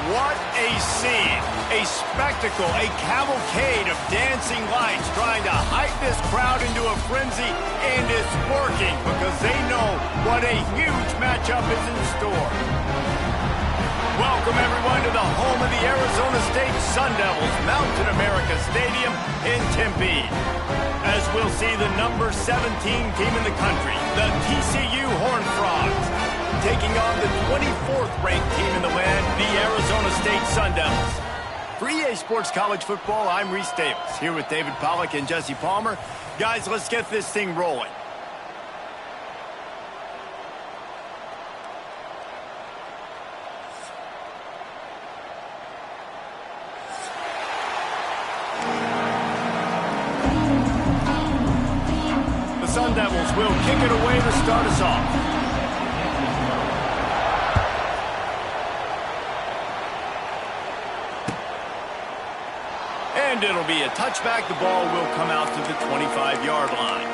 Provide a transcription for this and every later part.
What a scene, a spectacle, a cavalcade of dancing lights trying to hype this crowd into a frenzy, and it's working because they know what a huge matchup is in store. Welcome everyone to the home of the Arizona State Sun Devils, Mountain America Stadium in Tempe. As we'll see the number 17 team in the country, the TCU Horned Frogs, taking on the 24th ranked team in the land, the Arizona State Sun Devils. For EA Sports College Football, I'm Reese Davis, here with David Pollack and Jesse Palmer. Guys, let's get this thing rolling. The Sun Devils will kick it away to start us off. And it'll be a touchback. The ball will come out to the 25-yard line.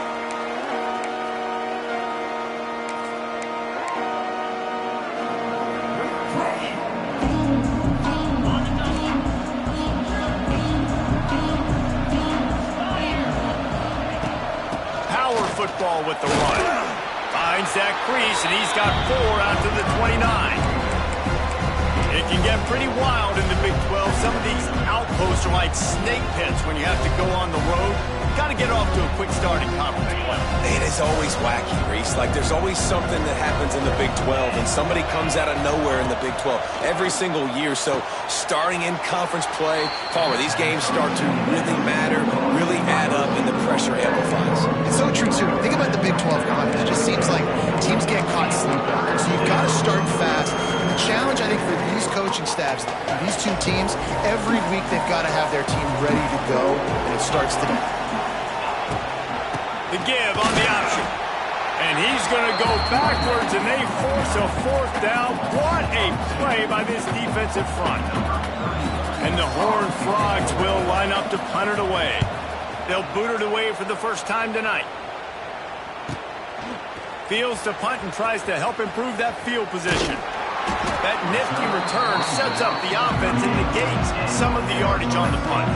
Power football with the run. Finds that crease, and he's got 4 out to the 29. It can get pretty wild in the Big 12. Some of these outposts are like snake pits when you have to go on the road. Got to get off to a quick start in conference play. It is always wacky, Reese. Like there's always something that happens in the Big 12, and somebody comes out of nowhere in the Big 12 every single year. So starting in conference play, Palmer, these games start to really matter, really add up, and the pressure amplifies. It's so true, too. Think about the Big 12 conference. It just seems like teams get caught sleeping. So you've got to start fast. And the challenge, I think, for these coaching staffs, these two teams, every week they've got to have their team ready to go, and it starts today. The give on the option. And he's going to go backwards, and they force a 4th down. What a play by this defensive front. And the Horned Frogs will line up to punt it away. They'll boot it away for the first time tonight. Fields to punt and tries to help improve that field position. That nifty return sets up the offense and negates some of the yardage on the punt.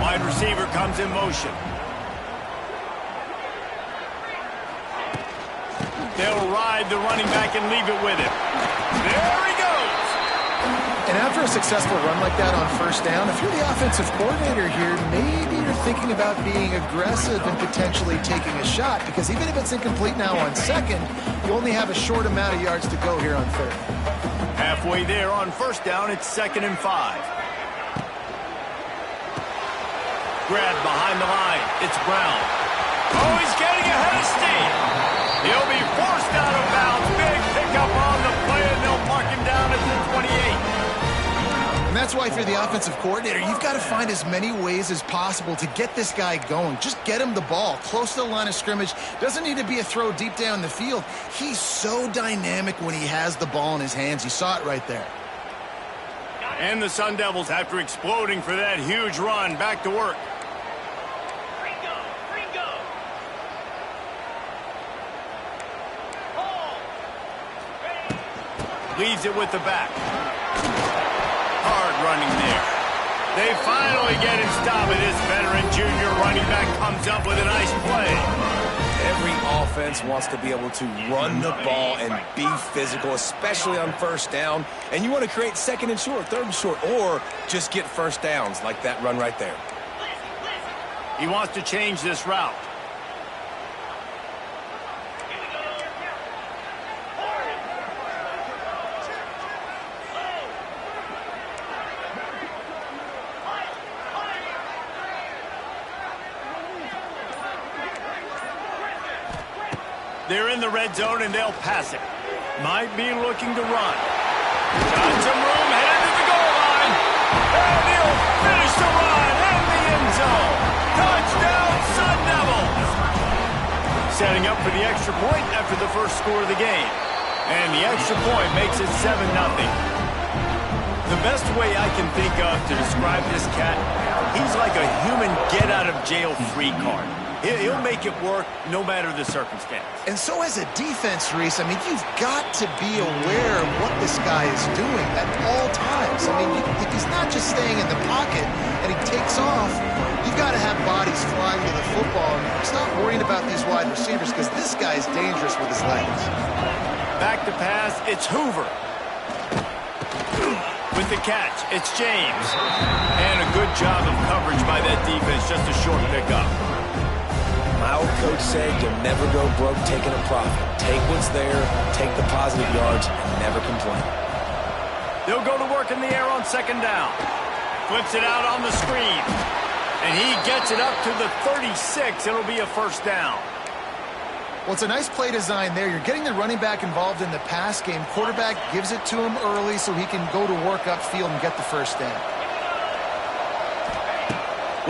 Wide receiver comes in motion. They'll ride the running back and leave it with him. There he goes! And after a successful run like that on first down, if you're the offensive coordinator here, maybe you're thinking about being aggressive and potentially taking a shot, because even if it's incomplete now on second, you only have a short amount of yards to go here on third. Halfway there on first down, it's 2nd and 5. Grabbed behind the line. It's Brown. Oh, he's getting ahead of steam. He'll be forced out of bounds. Big pickup on the play, and they'll mark him down at the 28. And that's why if you're the offensive coordinator, you've got to find as many ways as possible to get this guy going. Just get him the ball close to the line of scrimmage. Doesn't need to be a throw deep down the field. He's so dynamic when he has the ball in his hands. You saw it right there. And the Sun Devils, after exploding for that huge run, back to work. Leaves it with the back. Hard running there. They finally get him stopped, and this veteran junior running back comes up with a nice play. Every offense wants to be able to run the ball and be physical, especially on first down. And you want to create 2nd and short, 3rd and short, or just get first downs like that run right there. He wants to change this route. They're in the red zone, and they'll pass it. Might be looking to run. Got some room, headed to the goal line. And he'll finish the run in the end zone. Touchdown, Sun Devils! Setting up for the extra point after the first score of the game. And the extra point makes it 7-0. The best way I can think of to describe this cat, he's like a human get-out-of-jail-free card. He'll make it work no matter the circumstance. And so as a defense, Reese, I mean, you've got to be aware of what this guy is doing at all times. I mean, if he's not just staying in the pocket and he takes off, you've got to have bodies flying to the football and stop worrying about these wide receivers because this guy's dangerous with his legs. Back to pass, it's Hoover. With the catch, it's James. And a good job of coverage by that defense, just a short pickup. My old coach said you'll never go broke taking a profit. Take what's there, take the positive yards, and never complain. They'll go to work in the air on second down. Flips it out on the screen. And he gets it up to the 36. It'll be a first down. Well, it's a nice play design there. You're getting the running back involved in the pass game. Quarterback gives it to him early so he can go to work upfield and get the first down.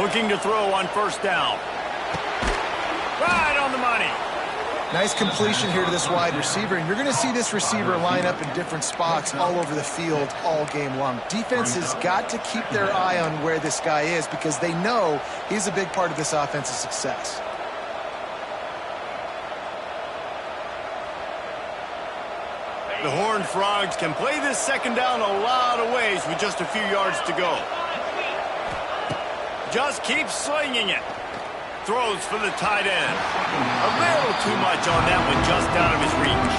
Looking to throw on first down. Right on the money. Nice completion here to this wide receiver, and you're going to see this receiver line up in different spots all over the field all game long. Defense has got to keep their eye on where this guy is because they know he's a big part of this offense's success. The Horned Frogs can play this second down a lot of ways with just a few yards to go. Just keep slinging it. Throws for the tight end. A little too much on that one, just out of his reach.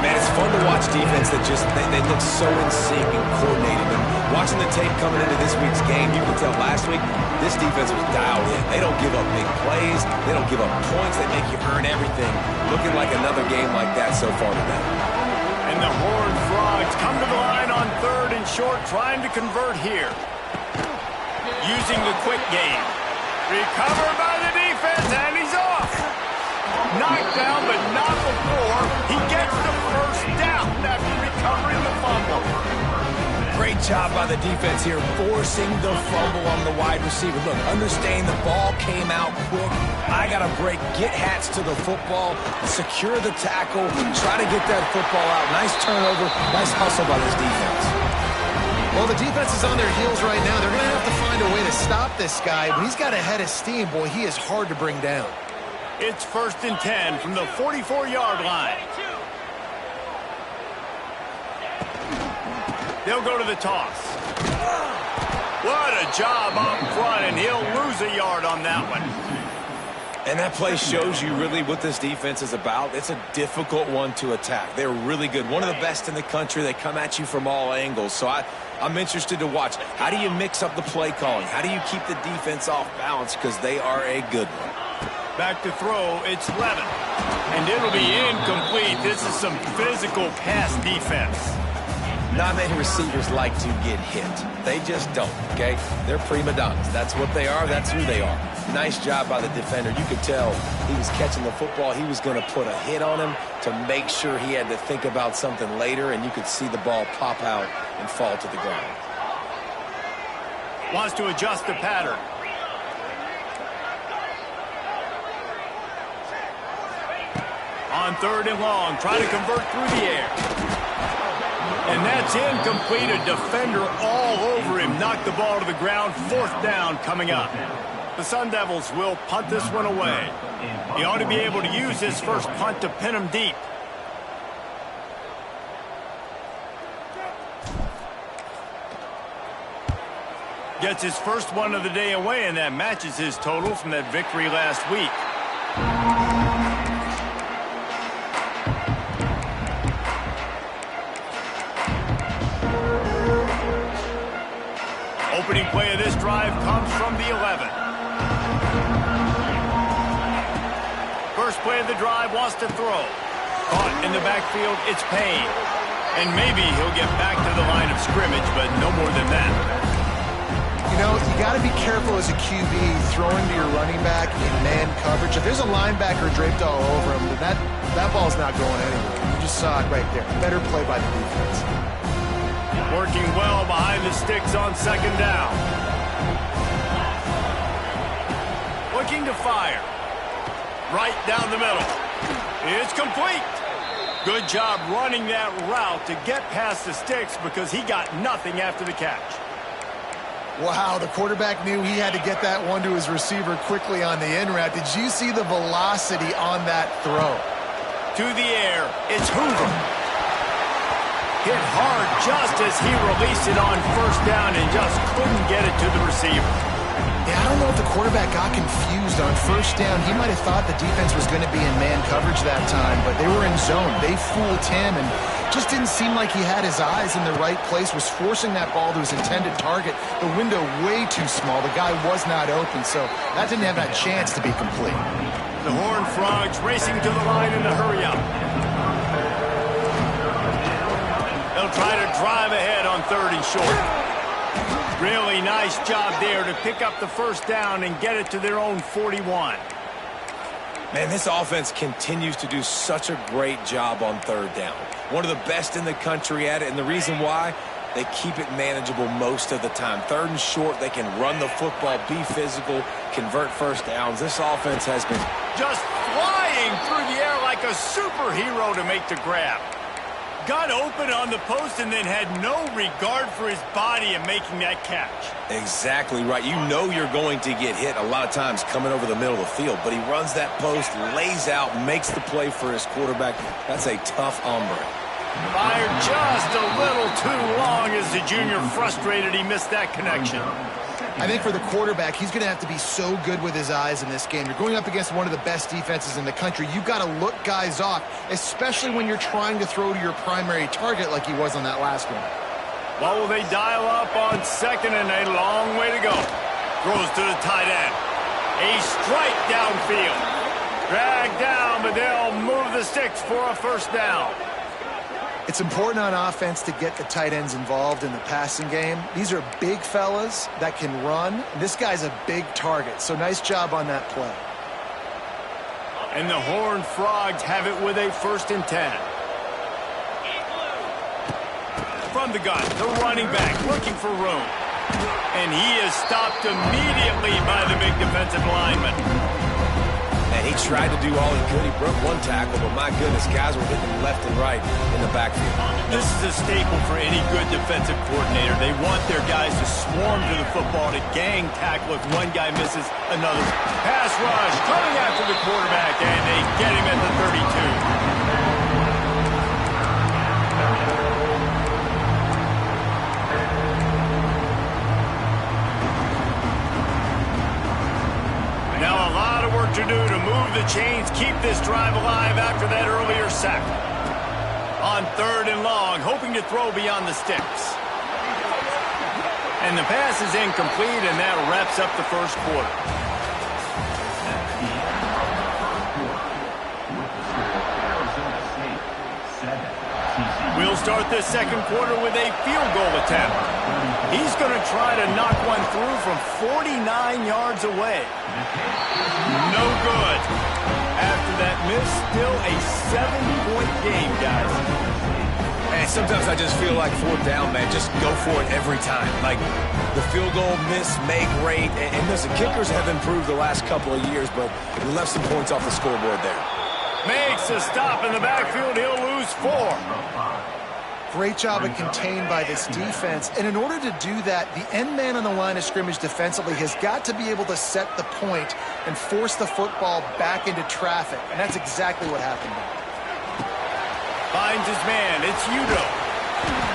Man, it's fun to watch defense that just, they look so in sync and coordinated. And watching the tape coming into this week's game, you can tell last week, this defense was dialed in. They don't give up big plays. They don't give up points. They make you earn everything. Looking like another game like that so far today. And the Horned Frogs come to the line on third and short, trying to convert here. Using the quick game. Recovered by the defense, and he's off. Knocked down, but not before he gets the first down after recovering the fumble. Great job by the defense here, forcing the fumble on the wide receiver. Look, understand the ball came out quick. I got to break, get hats to the football, secure the tackle, try to get that football out. Nice turnover, nice hustle by this defense. Well, the defense is on their heels right now. They're going to have to find a way to stop this guy. But he's got a head of steam. Boy, he is hard to bring down. It's 1st and 10 from the 44-yard line. They'll go to the toss. What a job up front, and he'll lose a yard on that one. And that play shows you really what this defense is about. It's a difficult one to attack. They're really good. One of the best in the country. They come at you from all angles. So I'm interested to watch. How do you mix up the play calling? How do you keep the defense off balance? Because they are a good one. Back to throw, it's Levin. And it'll be incomplete. This is some physical pass defense. Not many receivers like to get hit. They just don't, okay? They're prima donnas. That's what they are. That's who they are. Nice job by the defender. You could tell he was catching the football. He was going to put a hit on him to make sure he had to think about something later, and you could see the ball pop out and fall to the ground. Wants to adjust the pattern. On 3rd and long, trying to convert through the air. And that's incomplete. A defender all over him. Knocked the ball to the ground. 4th down coming up. The Sun Devils will punt this one away. He ought to be able to use his first punt to pin him deep. Gets his first one of the day away, and that matches his total from that victory last week. Opening play of this drive comes from the 11. First play of the drive, wants to throw. Caught in the backfield, it's Payne. And maybe he'll get back to the line of scrimmage, but no more than that. You know, you got to be careful as a QB throwing to your running back in man coverage. If there's a linebacker draped all over him, then that ball's not going anywhere. You just saw it right there. Better play by the defense. Working well behind the sticks on 2nd down. Looking to fire. Right down the middle. It's complete. Good job running that route to get past the sticks because he got nothing after the catch. Wow, the quarterback knew he had to get that one to his receiver quickly on the in route. Did you see the velocity on that throw? To the air, it's Hoover. Hit hard just as he released it on first down and just couldn't get it to the receiver. Yeah, I don't know if the quarterback got confused on first down. He might have thought the defense was going to be in man coverage that time, but they were in zone. They fooled him and just didn't seem like he had his eyes in the right place, was forcing that ball to his intended target. The window way too small. The guy was not open, so that didn't have that chance to be complete. The Horned Frogs racing to the line in the hurry-up. They'll try to drive ahead on 3rd and short. Really nice job there to pick up the first down and get it to their own 41. Man, this offense continues to do such a great job on 3rd down. One of the best in the country at it, and the reason why, they keep it manageable most of the time. 3rd and short, they can run the football, be physical, convert first downs. This offense has been just flying through the air like a superhero to make the grab. Got open on the post and then had no regard for his body in making that catch. Exactly right. You know you're going to get hit a lot of times coming over the middle of the field, but he runs that post, lays out, makes the play for his quarterback. That's a tough hombre. Fired just a little too long as the junior frustrated he missed that connection. I think for the quarterback, he's going to have to be so good with his eyes in this game. You're going up against one of the best defenses in the country. You've got to look guys off, especially when you're trying to throw to your primary target like he was on that last one. Well, will they dial up on 2nd and a long way to go? Throws to the tight end. A strike downfield. Dragged down, but they'll move the sticks for a first down. It's important on offense to get the tight ends involved in the passing game. These are big fellas that can run. This guy's a big target, so nice job on that play. And the Horned Frogs have it with a 1st and 10. From the gun, the running back looking for room. And he is stopped immediately by the big defensive lineman. And he tried to do all he could. He broke one tackle, but my goodness, guys were hitting him left and right in the backfield. This is a staple for any good defensive coordinator. They want their guys to swarm to the football, to gang tackle if one guy misses another. Pass rush coming after the quarterback, and they get him at the 32. Now a lot of work to do to move the chains, keep this drive alive after that earlier sack. On 3rd and long, hoping to throw beyond the sticks. And the pass is incomplete, and that wraps up the first quarter. We'll start this second quarter with a field goal attempt. He's going to try to knock one through from 49 yards away. No good. After that miss, still a 7-point game, guys. And sometimes I just feel like 4th down, man, just go for it every time. Like the field goal miss, make rate. And listen, kickers have improved the last couple of years, but we left some points off the scoreboard there. Makes a stop in the backfield. He'll lose 4. Great job of contained by this defense. And in order to do that, the end man on the line of scrimmage defensively has got to be able to set the point and force the football back into traffic. And that's exactly what happened there. Finds his man. It's Udo.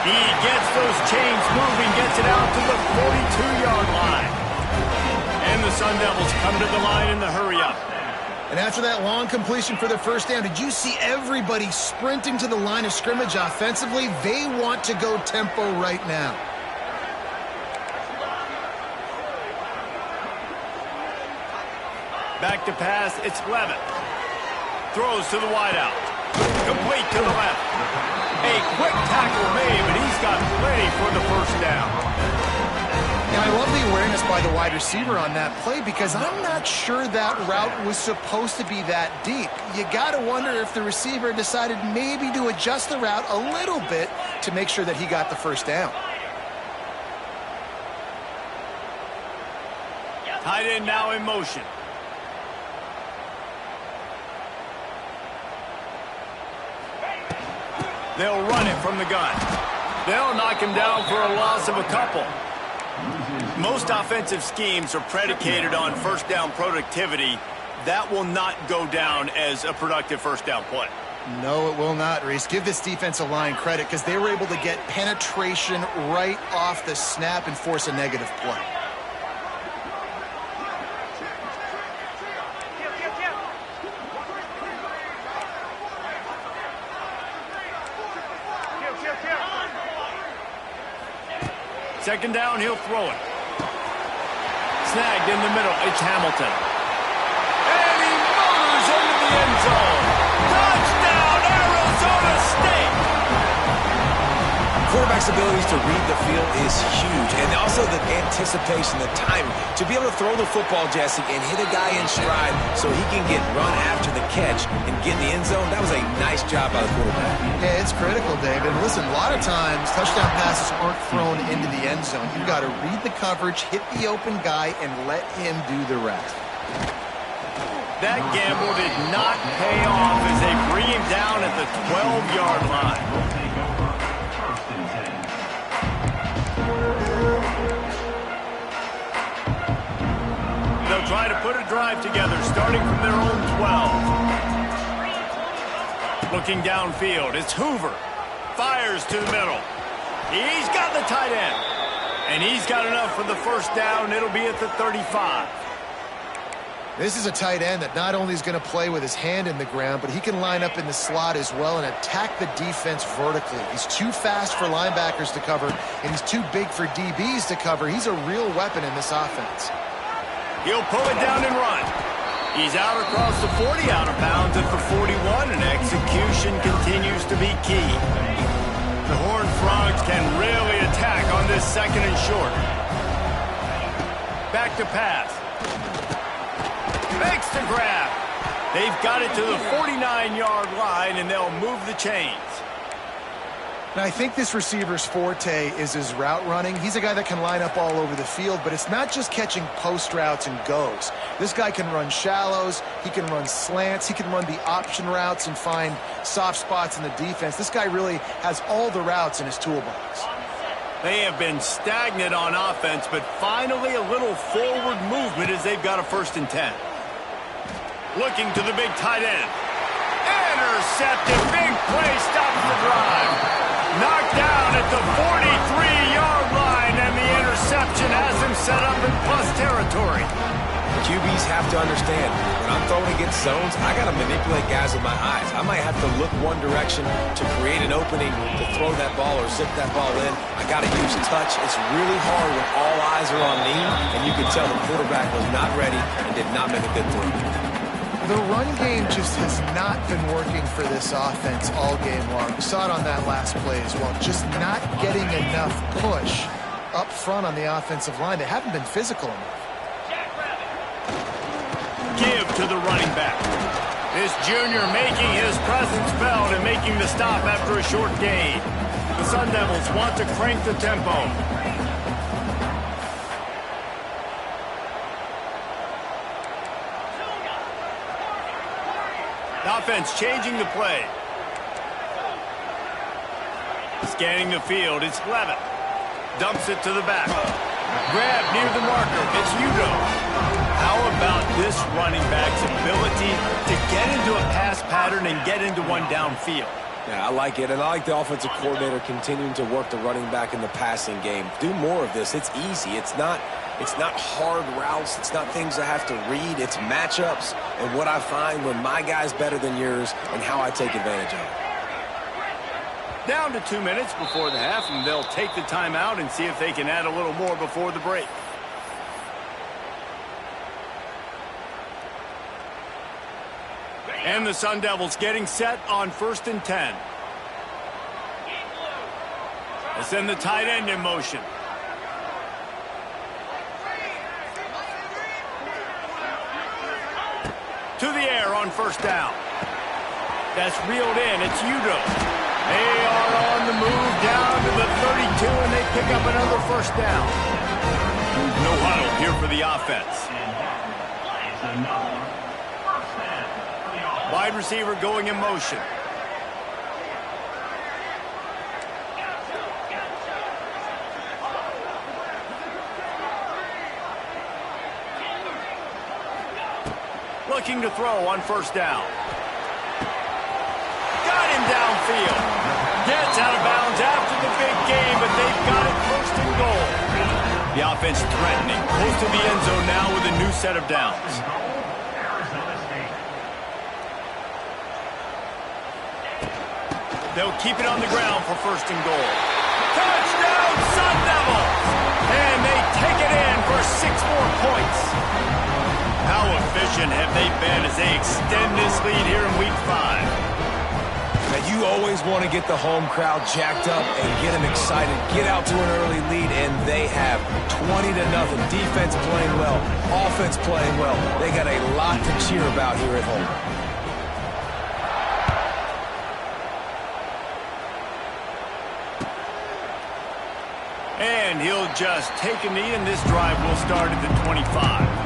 He gets those chains moving, gets it out to the 42-yard line. And the Sun Devils come to the line in the hurry-up. And after that long completion for the first down, did you see everybody sprinting to the line of scrimmage offensively? They want to go tempo right now. Back to pass, it's Levitt. Throws to the wideout. Complete to the left. A quick tackle made, but he's got plenty for the first down. Now, I love the awareness by the wide receiver on that play because I'm not sure that route was supposed to be that deep. You got to wonder if the receiver decided maybe to adjust the route a little bit to make sure that he got the first down. Tight end now in motion. They'll run it from the gun. They'll knock him down for a loss of a couple. Most offensive schemes are predicated on first down productivity. That will not go down as a productive first down play. No, it will not, Reese. Give this defensive line credit because they were able to get penetration right off the snap and force a negative play. Second down, he'll throw it. Snagged in the middle. It's Hamilton. And he motors into the end zone. Touchdown, Arizona State! Quarterback's abilities to read the field is huge, and also the anticipation, the timing. To be able to throw the football, Jesse, and hit a guy in stride so he can get run after the catch and get in the end zone, that was a nice job by the quarterback. Yeah, it's critical, David. Listen, a lot of times touchdown passes aren't thrown into the end zone. You've got to read the coverage, hit the open guy, and let him do the rest. That gamble did not pay off as they bring him down at the 12-yard line. They'll try to put a drive together, starting from their own 12. Looking downfield, it's Hoover. Fires to the middle. He's got the tight end. And he's got enough for the first down. It'll be at the 35. This is a tight end that not only is going to play with his hand in the ground, but he can line up in the slot as well and attack the defense vertically. He's too fast for linebackers to cover, and he's too big for DBs to cover. He's a real weapon in this offense. He'll pull it down and run. He's out across the 40, out of bounds at the 41, and execution continues to be key. The Horned Frogs can really attack on this second and short. Back to pass. Makes the grab. They've got it to the 49-yard line, and they'll move the chains. Now, I think this receiver's forte is his route running. He's a guy that can line up all over the field, but it's not just catching post routes and goes. This guy can run shallows, he can run slants, he can run the option routes and find soft spots in the defense. This guy really has all the routes in his toolbox. They have been stagnant on offense, but finally a little forward movement as they've got a 1st and 10. Looking to the big tight end. Intercepted. Big play. Stops the drive. Knocked down at the 43-yard line, and the interception has him set up in plus territory. QBs have to understand, when I'm throwing against zones, I got to manipulate guys with my eyes. I might have to look one direction to create an opening to throw that ball or zip that ball in. I got to use touch. It's really hard when all eyes are on me, and you can tell the quarterback was not ready and did not make a good throw. The run game just has not been working for this offense all game long. We saw it on that last play as well. Just not getting enough push up front on the offensive line. They haven't been physical enough. Give to the running back. This junior making his presence felt and making the stop after a short gain. The Sun Devils want to crank the tempo. The offense changing the play. Scanning the field, it's Levitt. Dumps it to the back. Grab near the marker, it's Udo. How about this running back's ability to get into a pass pattern and get into one downfield? Yeah, I like it, and I like the offensive coordinator continuing to work the running back in the passing game. Do more of this. It's easy. It's not hard routes. It's not things I have to read. It's matchups and what I find when my guy's better than yours and how I take advantage of it. Down to 2 minutes before the half, and they'll take the timeout and see if they can add a little more before the break. And the Sun Devils getting set on 1st and 10. They send the tight end in motion. To the air on 1st down. That's reeled in. It's Udo. They are on the move down to the 32, and they pick up another 1st down. No huddle here for the offense. Wide receiver going in motion. looking to throw on first down. Got him downfield. Gets out of bounds after the big game, but they've got it first and goal. The offense threatening, close to the end zone now with a new set of downs. They'll keep it on the ground for first and goal. Touchdown, Sun Devils! And they take it in for 6 more points. How efficient have they been as they extend this lead here in Week 5? Now, you always want to get the home crowd jacked up and get them excited. Get out to an early lead, and they have 20-0. Defense playing well, offense playing well. They got a lot to cheer about here at home. And he'll just take a knee, and this drive will start at the 25.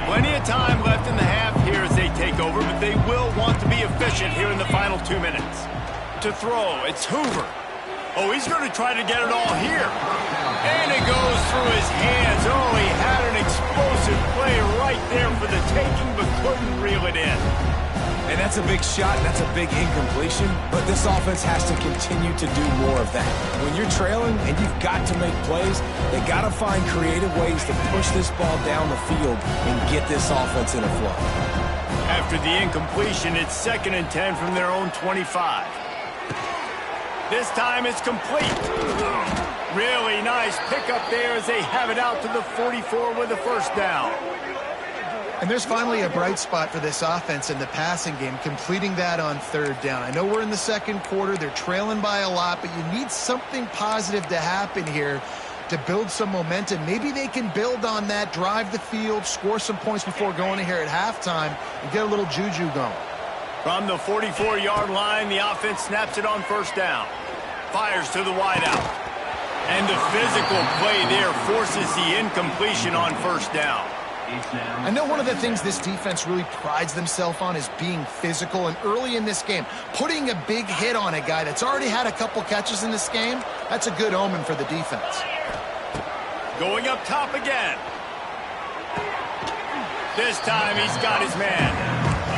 Plenty of time left in the half here as they take over, but they will want to be efficient here in the final 2 minutes. To throw, it's Hoover. Oh, he's going to try to get it all here. And it goes through his hands. Oh, he had an explosive play right there for the taking, but couldn't reel it in. And that's a big shot, and that's a big incompletion, but this offense has to continue to do more of that. When you're trailing and you've got to make plays, they got to find creative ways to push this ball down the field and get this offense in a flow. After the incompletion, it's 2nd and 10 from their own 25. This time it's complete. Really nice pickup there as they have it out to the 44 with a first down. And there's finally a bright spot for this offense in the passing game, completing that on 3rd down. I know we're in the 2nd quarter. They're trailing by a lot, but you need something positive to happen here to build some momentum. Maybe they can build on that, drive the field, score some points before going in here at halftime, and get a little juju going. From the 44-yard line, the offense snaps it on first down. Fires to the wideout. And the physical play there forces the incompletion on first down. I know one of the things this defense really prides themselves on is being physical, and early in this game, putting a big hit on a guy that's already had a couple catches in this game, that's a good omen for the defense. Going up top again. This time he's got his man.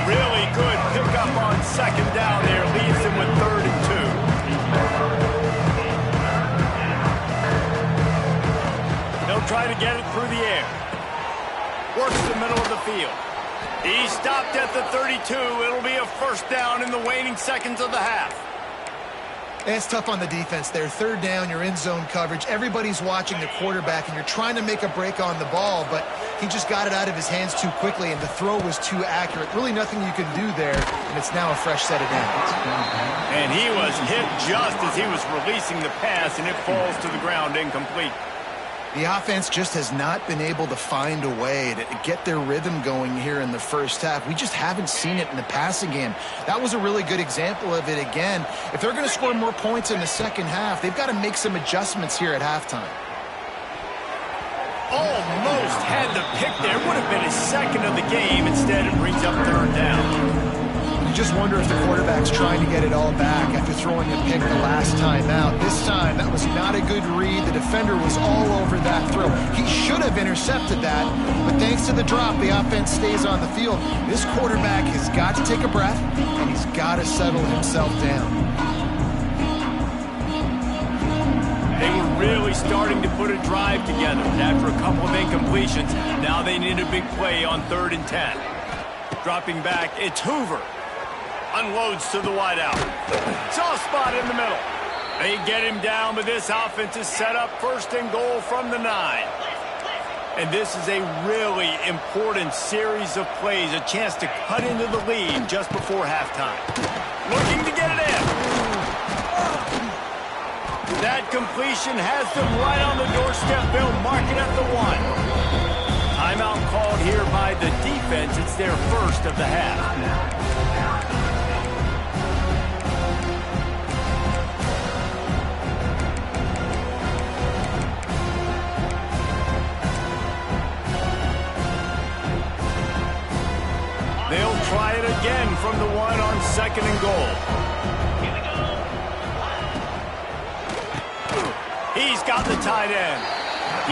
Really good pickup on 2nd down there, leaves him with 3rd and 2. They'll try to get it through the air. Works the middle of the field. He stopped at the 32. It'll be a first down in the waning seconds of the half. It's tough on the defense there. 3rd down, you're in zone coverage. Everybody's watching the quarterback, and you're trying to make a break on the ball, but he just got it out of his hands too quickly, and the throw was too accurate. Really nothing you can do there, and it's now a fresh set of downs. And he was hit just as he was releasing the pass, and it falls to the ground incomplete. The offense just has not been able to find a way to get their rhythm going here in the first half. We just haven't seen it in the passing game. That was a really good example of it again. If they're going to score more points in the second half, they've got to make some adjustments here at halftime. Almost had the pick there. Would have been his 2nd of the game. Instead, it brings up 3rd down. You just wonder if the quarterback's trying to get it all back after throwing a pick the last time out. This time, that was not a good read. The defender was all over that throw. He should have intercepted that, but thanks to the drop, the offense stays on the field. This quarterback has got to take a breath, and he's got to settle himself down. They were really starting to put a drive together. After a couple of incompletions, now they need a big play on 3rd and 10. Dropping back, it's Hoover. Unloads to the wideout. Soft spot in the middle. They get him down, but this offense is set up 1st and goal from the 9. And this is a really important series of plays, a chance to cut into the lead just before halftime. Looking to get it in. That completion has them right on the doorstep. They'll mark it at the 1. Timeout called here by the defense. It's their first of the half. They'll try it again from the 1 on 2nd and goal. He's got the tight end.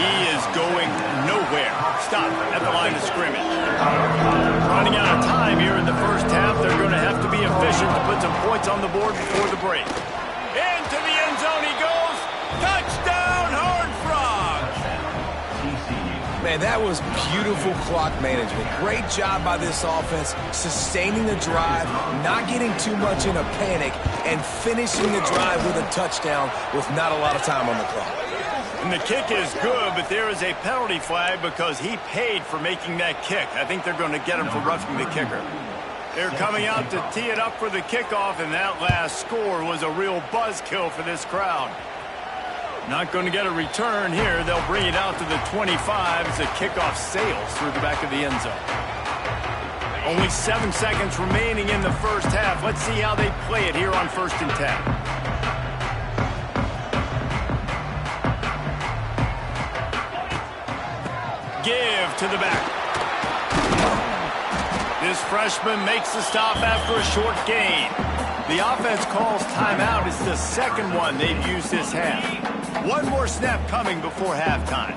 He is going nowhere. Stop at the line of scrimmage. Running out of time here in the first half. They're going to have to be efficient to put some points on the board before the break. Into the end zone he goes. Touchdown, Horned Frogs. Man, that was beautiful clock management. Great job by this offense, sustaining the drive, not getting too much in a panic, and finishing the drive with a touchdown with not a lot of time on the clock. And the kick is good, but there is a penalty flag because he paid for making that kick. I think they're going to get him for roughing the kicker. They're coming out to tee it up for the kickoff, and that last score was a real buzzkill for this crowd. Not going to get a return here. They'll bring it out to the 25 as the kickoff sails through the back of the end zone. Only 7 seconds remaining in the first half. Let's see how they play it here on 1st and 10. Give to the back. This freshman makes the stop after a short gain. The offense calls timeout. It's the second one they've used this half. One more snap coming before halftime.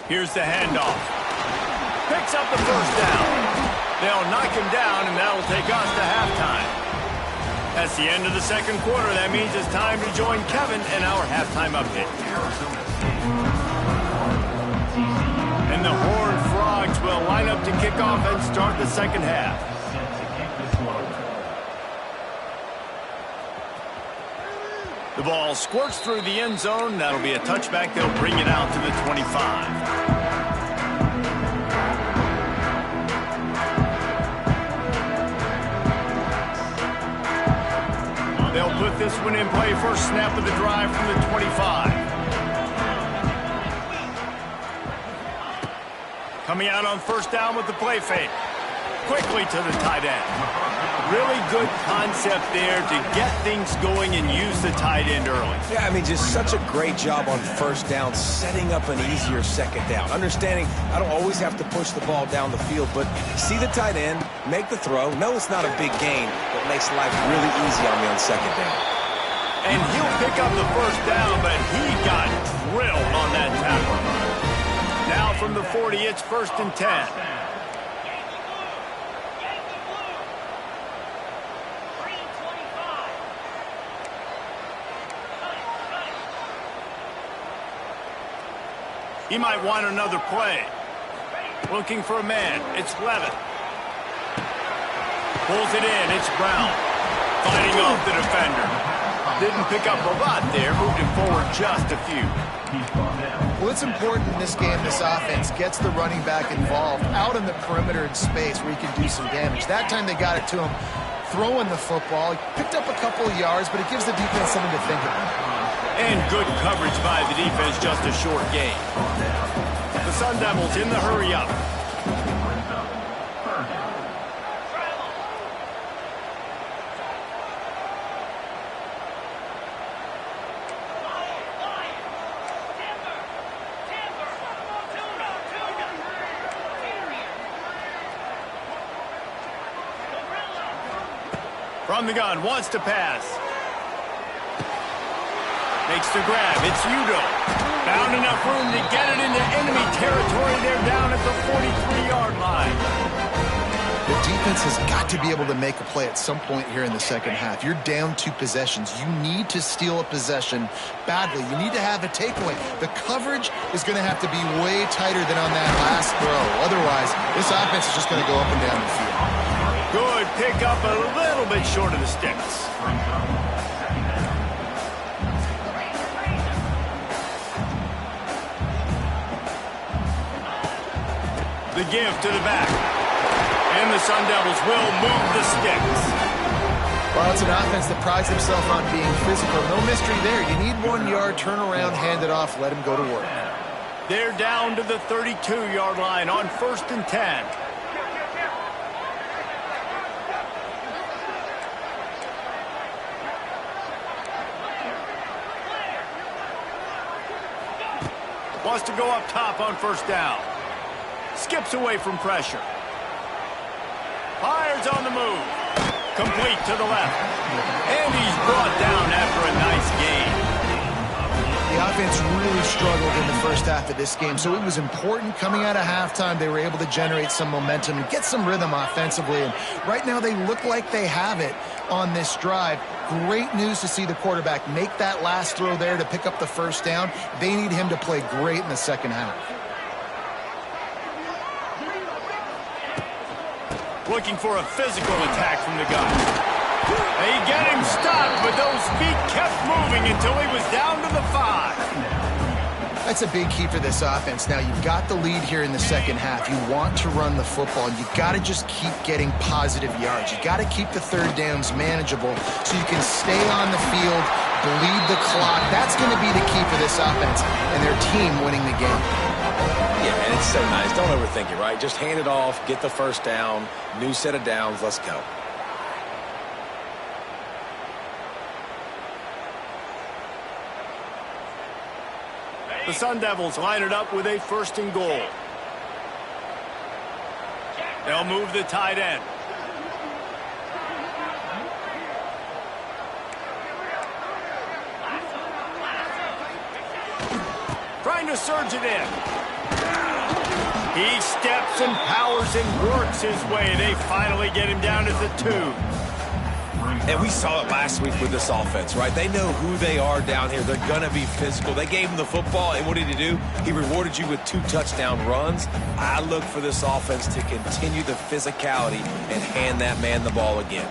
Here's the handoff. Picks up the first down. They'll knock him down, and that'll take us to halftime. That's the end of the second quarter. That means it's time to join Kevin in our halftime update. And the Horned Frogs will line up to kick off and start the second half. The ball squirts through the end zone. That'll be a touchback. They'll bring it out to the 25. They'll put this one in play. First snap of the drive from the 25. Coming out on first down with the play fake. Quickly to the tight end. Really good concept there to get things going and use the tight end early. Yeah, I mean, just such a great job on first down, setting up an easier second down. Understanding I don't always have to push the ball down the field, but see the tight end, make the throw. No, it's not a big gain, but makes life really easy on me on second down. And he'll pick up the first down, but he got drilled on that tackle. Now from the 40, it's 1st and 10. He might want another play. Looking for a man. It's Levin. Pulls it in. It's Brown. Fighting off the defender. Didn't pick up a lot there. Moved him forward just a few. Well, it's important in this game, this offense gets the running back involved out in the perimeter in space where he can do some damage. That time they got it to him throwing the football. He picked up a couple of yards, but it gives the defense something to think about. And good coverage by the defense, just a short gain. The Sun Devils in the hurry up. From the gun, wants to pass. Makes the grab. It's Udo. Found enough room to get it into enemy territory. They're down at the 43-yard line. The defense has got to be able to make a play at some point here in the second half. You're down 2 possessions. You need to steal a possession badly. You need to have a takeaway. The coverage is going to have to be way tighter than on that last throw. Otherwise, this offense is just going to go up and down the field. Good pick up, a little bit short of the sticks. The give to the back. And the Sun Devils will move the sticks. Well, it's an offense that prides themselves on being physical. No mystery there. You need 1 yard, turn around, hand it off, let him go to work. They're down to the 32-yard line on 1st and 10. Wants to go up top on first down. Skips away from pressure. Bears on the move. Complete to the left. And he's brought down after a nice gain. The offense really struggled in the first half of this game, so it was important coming out of halftime they were able to generate some momentum and get some rhythm offensively. And right now they look like they have it on this drive. Great news to see the quarterback make that last throw there to pick up the first down. They need him to play great in the second half. Looking for a physical attack from the guy. They get him stopped, but those feet kept moving until he was down to the 5. That's a big key for this offense. Now, you've got the lead here in the second half. You want to run the football. You've got to just keep getting positive yards. You've got to keep the third downs manageable so you can stay on the field, bleed the clock. That's going to be the key for this offense and their team winning the game. Yeah, and it's so nice. Don't overthink it, right? Just hand it off, get the first down, new set of downs, let's go. The Sun Devils line it up with a 1st and goal. They'll move the tight end. Trying to surge it in. He steps and powers and works his way. They finally get him down at the 2. And we saw it last week with this offense, right? They know who they are down here. They're going to be physical. They gave him the football, and what did he do? He rewarded you with 2 touchdown runs. I look for this offense to continue the physicality and hand that man the ball again.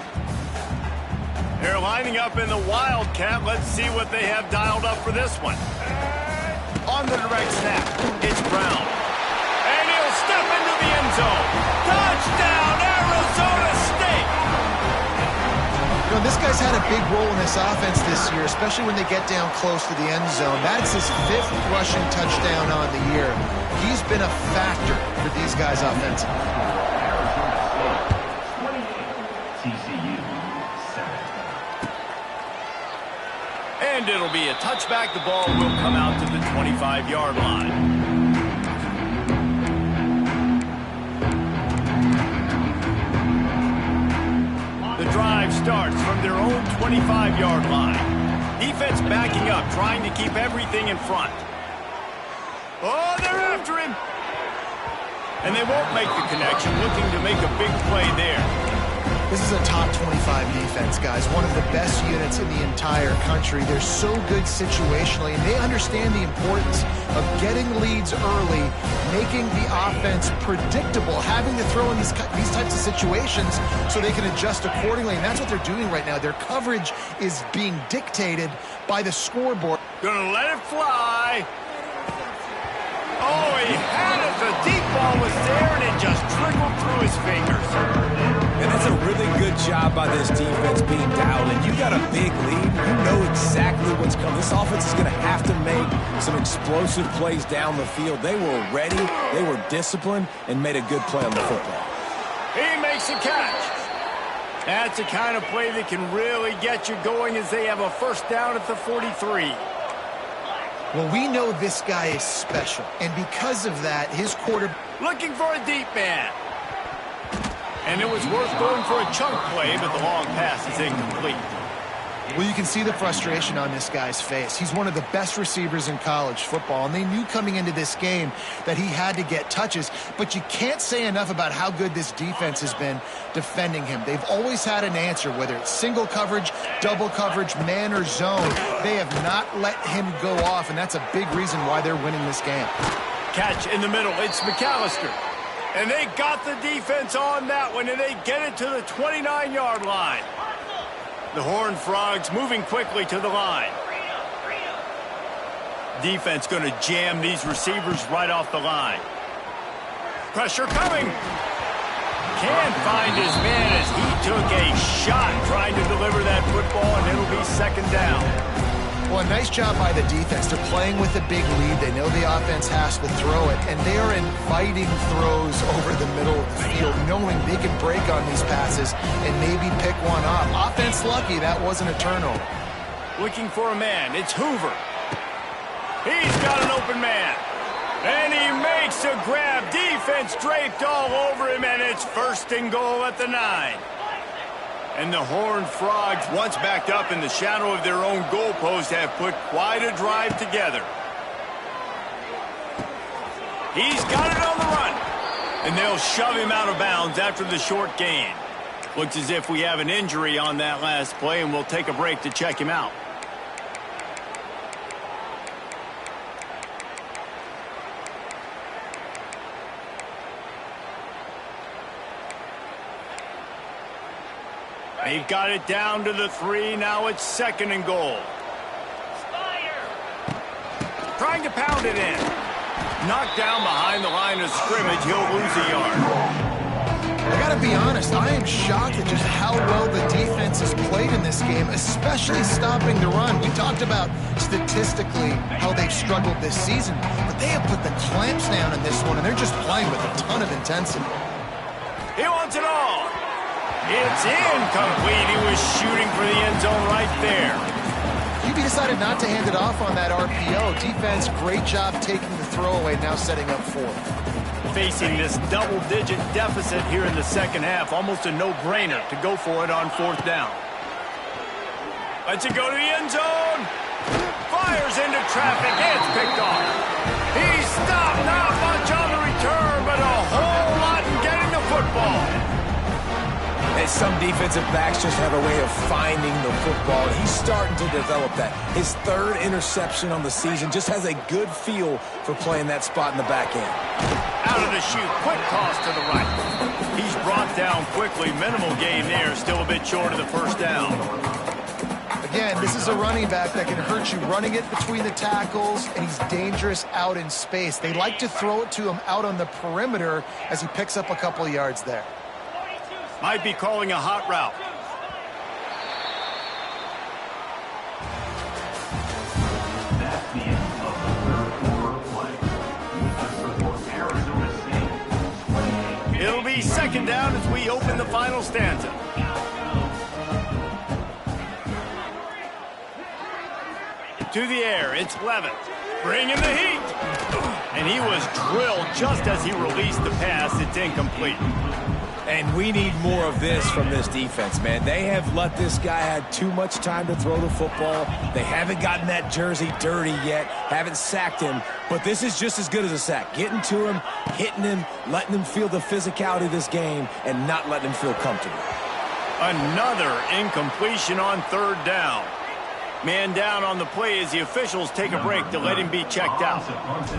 They're lining up in the Wildcat. Let's see what they have dialed up for this one. On the direct snap, it's Brown. And he'll step into the end zone. Touchdown, Arizona State! You know, this guy's had a big role in this offense this year, especially when they get down close to the end zone. That's his 5th rushing touchdown on the year. He's been a factor for these guys offensively. And it'll be a touchback. The ball will come out to the 25-yard line. The drive starts from their own 25-yard line. Defense backing up, trying to keep everything in front. Oh, they're after him. And they won't make the connection, looking to make a big play there. This is a top 25 defense, guys. One of the best units in the entire country. They're so good situationally, and they understand the importance of getting leads early, making the offense predictable, having to throw in these types of situations so they can adjust accordingly. And that's what they're doing right now. Their coverage is being dictated by the scoreboard. Gonna let it fly. Oh, he had it. The deep ball was there, and it just trickled through his fingers. And that's a really good job by this defense being dialed in. You got a big lead. You know exactly what's coming. This offense is going to have to make some explosive plays down the field. They were ready, they were disciplined, and made a good play on the football. He makes a catch. That's the kind of play that can really get you going as they have a 1st down at the 43. Well, we know this guy is special, and because of that, his quarterback... Looking for a deep man. And it was worth going for a chunk play, but the long pass is incomplete. Well, you can see the frustration on this guy's face. He's one of the best receivers in college football, and they knew coming into this game that he had to get touches, but you can't say enough about how good this defense has been defending him. They've always had an answer, whether it's single coverage, double coverage, man or zone. They have not let him go off, and that's a big reason why they're winning this game. Catch in the middle. It's McAllister. And they got the defense on that one, and they get it to the 29-yard line. The Horned Frogs moving quickly to the line. Defense going to jam these receivers right off the line. Pressure coming. Can't find his man as he took a shot trying to deliver that football, and it'll be 2nd down. Well, a nice job by the defense. They're playing with a big lead. They know the offense has to throw it, and they are inviting throws over the middle of the field, knowing they can break on these passes and maybe pick one off. Offense lucky that wasn't a turnover. Looking for a man. It's Hoover. He's got an open man. And he makes a grab. Defense draped all over him, and it's 1st and goal at the 9. And the Horned Frogs, once backed up in the shadow of their own goalpost, have put quite a drive together. He's got it on the run. And they'll shove him out of bounds after the short gain. Looks as if we have an injury on that last play, and we'll take a break to check him out. They've got it down to the 3. Now it's 2nd and goal. Trying to pound it in. Knocked down behind the line of scrimmage. He'll lose a yard. I got to be honest, I am shocked at just how well the defense has played in this game, especially stopping the run. We talked about statistically how they've struggled this season, but they have put the clamps down in this one, and they're just playing with a ton of intensity. He wants it all. It's incomplete. He was shooting for the end zone right there. QB decided not to hand it off on that RPO. Defense, great job taking the throwaway, now setting up 4th. Facing this double-digit deficit here in the second half, almost a no-brainer to go for it on 4th down. Lets it go to the end zone. Fires into traffic. It's picked off. He's stopped. Not much on the return, but a whole lot in getting the football. And some defensive backs just have a way of finding the football. He's starting to develop that. His 3rd interception on the season, just has a good feel for playing that spot in the back end. Out of the chute, quick toss to the right. He's brought down quickly. Minimal gain there, still a bit short of the 1st down. Again, this is a running back that can hurt you running it between the tackles, and he's dangerous out in space. They like to throw it to him out on the perimeter as he picks up a couple of yards there. Might be calling a hot route. It'll be 2nd down as we open the final stanza. To the air, it's Levitt. Bringing the heat. And he was drilled just as he released the pass. It's incomplete. And we need more of this from this defense, man. They have let this guy have too much time to throw the football. They haven't gotten that jersey dirty yet, haven't sacked him, but this is just as good as a sack. Getting to him, hitting him, letting him feel the physicality of this game, and not letting him feel comfortable. Another incompletion on 3rd down. Man down on the play as the officials take a break to let him be checked out.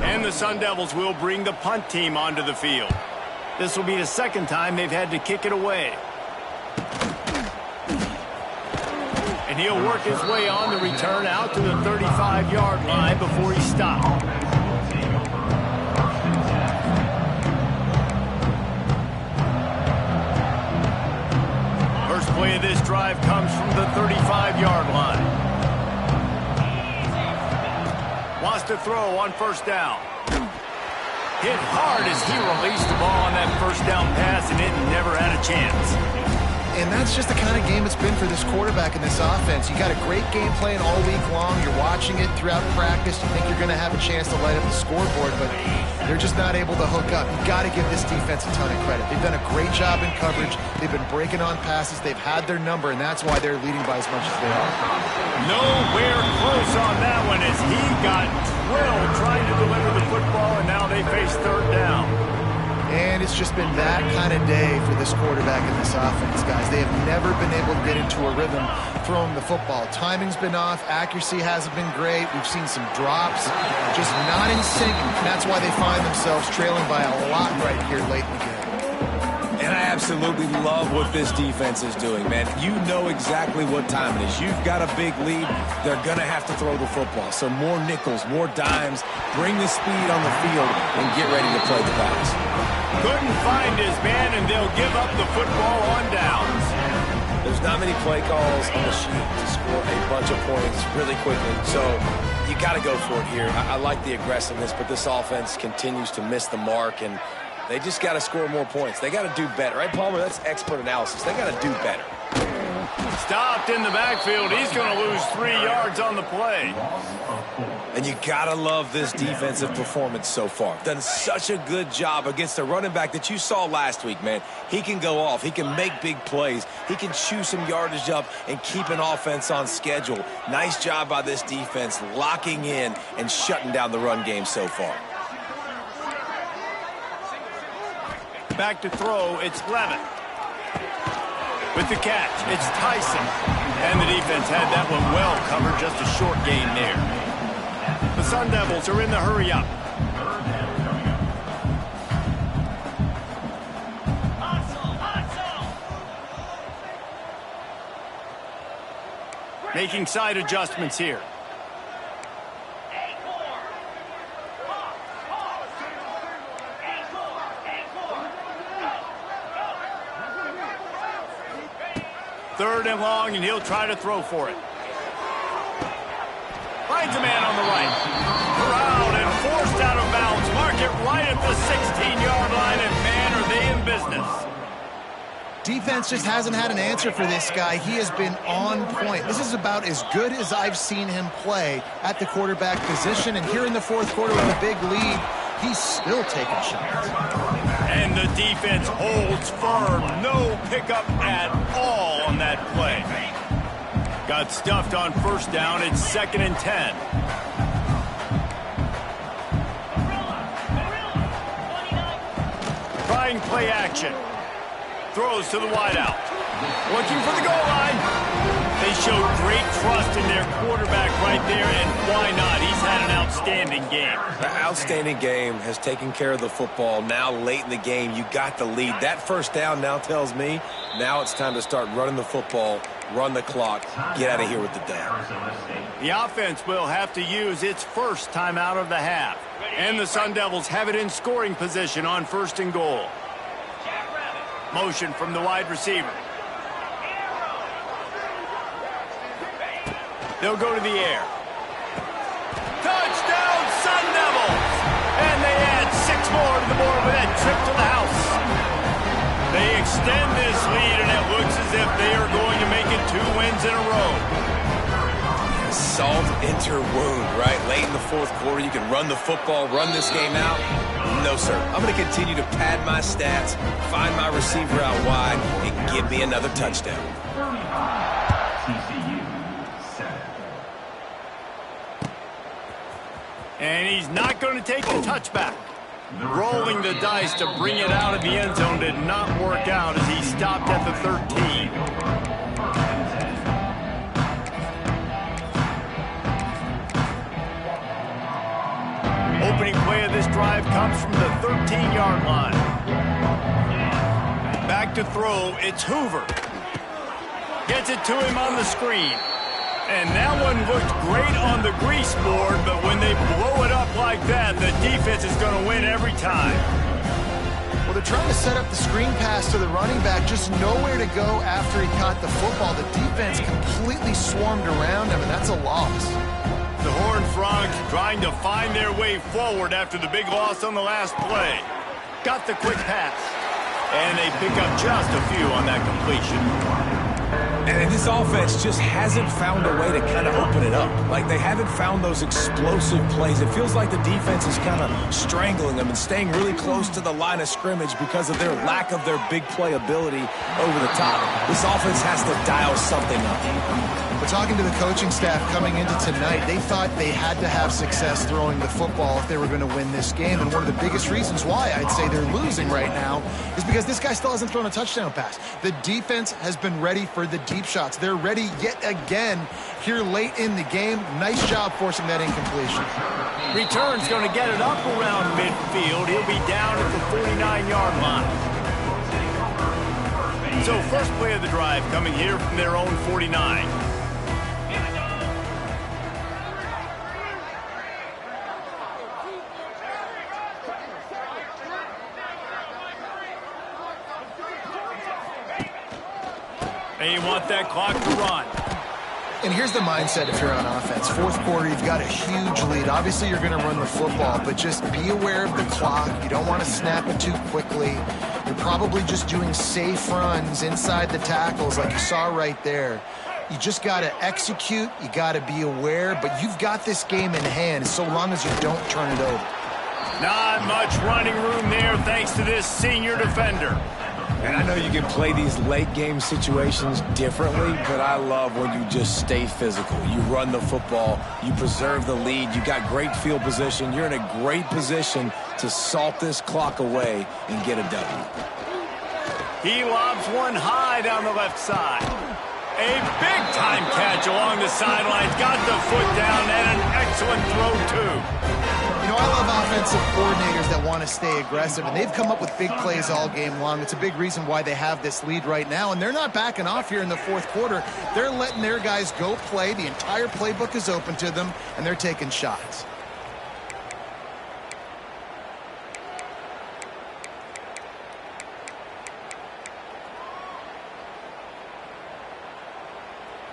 And the Sun Devils will bring the punt team onto the field. This will be the 2nd time they've had to kick it away. And he'll work his way on the return out to the 35-yard line before he stopped. First play of this drive comes from the 35-yard line. Wants to throw on 1st down. Hit hard as he released the ball on that 1st down pass, and it never had a chance. And that's just the kind of game it's been for this quarterback in this offense. You got a great game plan all week long. You're watching it throughout practice. You think you're going to have a chance to light up the scoreboard, but they're just not able to hook up. You got to give this defense a ton of credit. They've done a great job in coverage. They've been breaking on passes. They've had their number, and that's why they're leading by as much as they are. Nowhere close on that one as he got drilled trying to deliver the football, and now they face 3rd down. And it's just been that kind of day for this quarterback and this offense, guys. They have never been able to get into a rhythm throwing the football. Timing's been off. Accuracy hasn't been great. We've seen some drops, just not in sync. And that's why they find themselves trailing by a lot right here late in the game. And I absolutely love what this defense is doing, man. You know exactly what time it is. You've got a big lead. They're going to have to throw the football. So more nickels, more dimes. Bring the speed on the field and get ready to play the pass. Couldn't find his man, and they'll give up the football on downs. There's not many play calls on the sheet to score a bunch of points really quickly. So you got to go for it here. I like the aggressiveness, but this offense continues to miss the mark, and they just got to score more points. They got to do better. Right, Palmer? That's expert analysis. They got to do better. Stopped in the backfield. He's going to lose 3 yards on the play. And you gotta love this defensive performance so far. Done such a good job against a running back that you saw last week, man. He can go off. He can make big plays. He can chew some yardage up and keep an offense on schedule. Nice job by this defense locking in and shutting down the run game so far. Back to throw, it's Levitt. With the catch, it's Tyson. And the defense had that one well covered, just a short gain there. The Sun Devils are in the hurry-up. Making side adjustments here. Third and long, and he'll try to throw for it. Finds a man on the right. Corralled and forced out of bounds. Mark it right at the 16-yard line, and man, are they in business. Defense just hasn't had an answer for this guy. He has been on point. This is about as good as I've seen him play at the quarterback position. And here in the fourth quarter with a big lead, he's still taking shots. And the defense holds firm. No pickup at all on that play. Got stuffed on first down. It's 2nd and 10. Trying play action. Throws to the wideout. Looking for the goal line. They showed great trust in their quarterback right there, and why not? He's had an outstanding game. The outstanding game has taken care of the football. Now late in the game, you got the lead. That first down now tells me now it's time to start running the football, run the clock, get out of here with the dub. The offense will have to use its first timeout of the half. And the Sun Devils have it in scoring position on 1st and goal. Motion from the wide receiver. They'll go to the air. Touchdown, Sun Devils! And they add 6 more to the board with that trip to the house. They extend this lead, and it looks as if they are going to make it 2 wins in a row. Salt enter wound, right? Late in the fourth quarter, you can run the football, run this game out. No, sir. I'm going to continue to pad my stats, find my receiver out wide, and give me another touchdown. And he's not going to take the touchback. Rolling the dice to bring it out of the end zone did not work out as he stopped at the 13. Opening play of this drive comes from the 13-yard line. Back to throw, it's Hoover. Gets it to him on the screen. And that one looked great on the grease board, but when they blow it up like that, the defense is going to win every time. Well, they're trying to set up the screen pass to the running back, just nowhere to go after he caught the football. The defense completely swarmed around him, and that's a loss. The Horned Frogs trying to find their way forward after the big loss on the last play. Got the quick pass, and they pick up just a few on that completion. And this offense just hasn't found a way to kind of open it up. Like, they haven't found those explosive plays. It feels like the defense is kind of strangling them and staying really close to the line of scrimmage because of their lack of their big play ability over the top. This offense has to dial something up. But talking to the coaching staff coming into tonight, they thought they had to have success throwing the football if they were going to win this game. And one of the biggest reasons why I'd say they're losing right now is because this guy still hasn't thrown a touchdown pass. The defense has been ready for the deep shots. They're ready yet again here late in the game. Nice job forcing that incompletion. Return's going to get it up around midfield. He'll be down at the 49-yard line. So first play of the drive coming here from their own 49. They want that clock to run. And here's the mindset if you're on offense. Fourth quarter, you've got a huge lead. Obviously, you're going to run the football, but just be aware of the clock. You don't want to snap it too quickly. You're probably just doing safe runs inside the tackles like you saw right there. You just got to execute. You got to be aware, but you've got this game in hand so long as you don't turn it over. Not much running room there thanks to this senior defender. And I know you can play these late-game situations differently, but I love when you just stay physical. You run the football, you preserve the lead, you got great field position, you're in a great position to salt this clock away and get a W. He lobs one high down the left side. A big-time catch along the sidelines, got the foot down, and an excellent throw, too. You know, I love offensive coordinators that want to stay aggressive, and they've come up with big plays all game long. It's a big reason why they have this lead right now, and they're not backing off here in the fourth quarter. They're letting their guys go play. The entire playbook is open to them, and they're taking shots.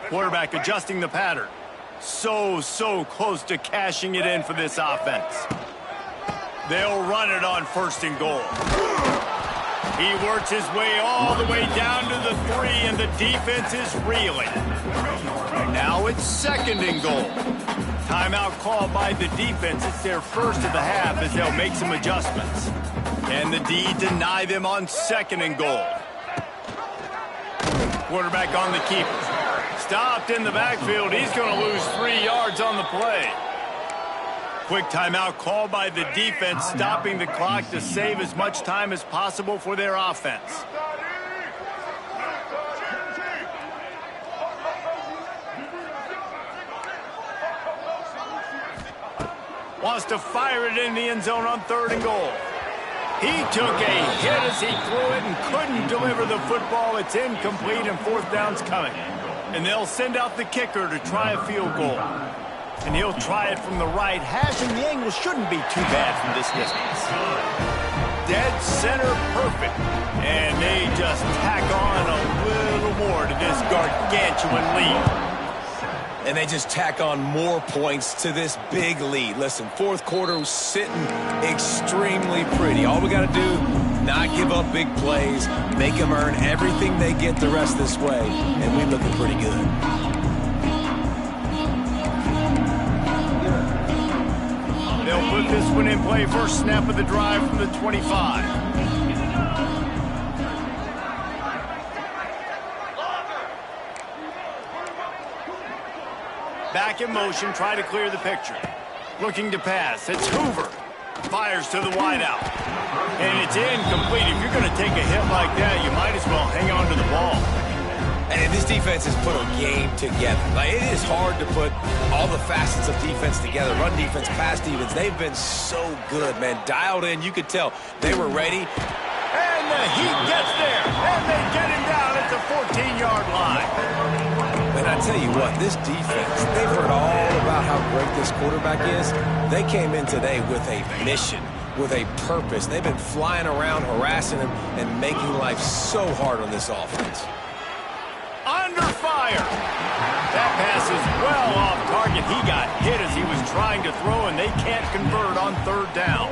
Quarterback adjusting the pattern. So close to cashing it in for this offense. They'll run it on 1st and goal. He works his way all the way down to the 3, and the defense is reeling. Now it's 2nd and goal. Timeout called by the defense. It's their first of the half as they'll make some adjustments. Can the D deny them on 2nd and goal? Quarterback on the keeper. Stopped in the backfield. He's going to lose 3 yards on the play. Quick timeout called by the defense, stopping the clock to save as much time as possible for their offense. Wants to fire it in the end zone on 3rd and goal. He took a hit as he threw it and couldn't deliver the football. It's incomplete, and 4th down's coming. And they'll send out the kicker to try a field goal. And he'll try it from the right hash, and the angle shouldn't be too bad from this distance. Dead center perfect. And they just tack on a little more to this gargantuan lead. And they just tack on more points to this big lead. Listen, 4th quarter was sitting extremely pretty. All we got to do, not give up big plays, make them earn everything they get the rest this way, and we're looking pretty good. They'll put this one in play. First snap of the drive from the 25. Back in motion, try to clear the picture. Looking to pass. It's Hoover. Fires to the wideout. And it's incomplete. If you're going to take a hit like that, you might as well hang on to the ball. And this defense has put a game together. Like, it is hard to put all the facets of defense together. Run defense, pass defense. They've been so good, man. Dialed in. You could tell they were ready. And the Heat gets there. And they get him down at the 14-yard line. And I tell you what, this defense, they've heard all about how great this quarterback is. They came in today with a mission, with a purpose. They've been flying around, harassing him, and making life so hard on this offense. Under fire. That pass is well off target. He got hit as he was trying to throw, and they can't convert on 3rd down.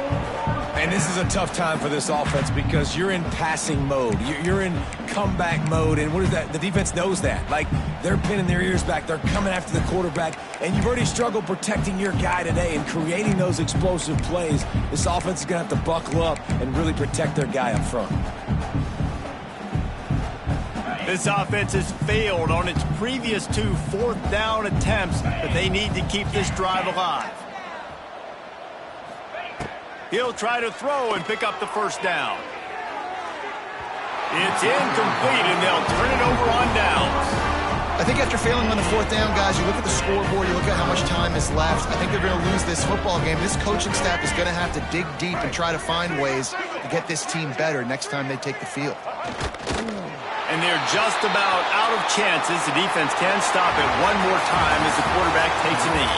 And this is a tough time for this offense because you're in passing mode. You're in comeback mode, and what is that? The defense knows that. Like, they're pinning their ears back. They're coming after the quarterback, and you've already struggled protecting your guy today and creating those explosive plays. This offense is going to have to buckle up and really protect their guy up front. This offense has failed on its previous 2 4th down attempts, but they need to keep this drive alive. He'll try to throw and pick up the 1st down. It's incomplete, and they'll turn it over on downs. I think after failing on the 4th down, guys, you look at the scoreboard, you look at how much time is left. I think they're going to lose this football game. This coaching staff is going to have to dig deep and try to find ways to get this team better next time they take the field. And they're just about out of chances. The defense can stop it one more time as the quarterback takes a knee.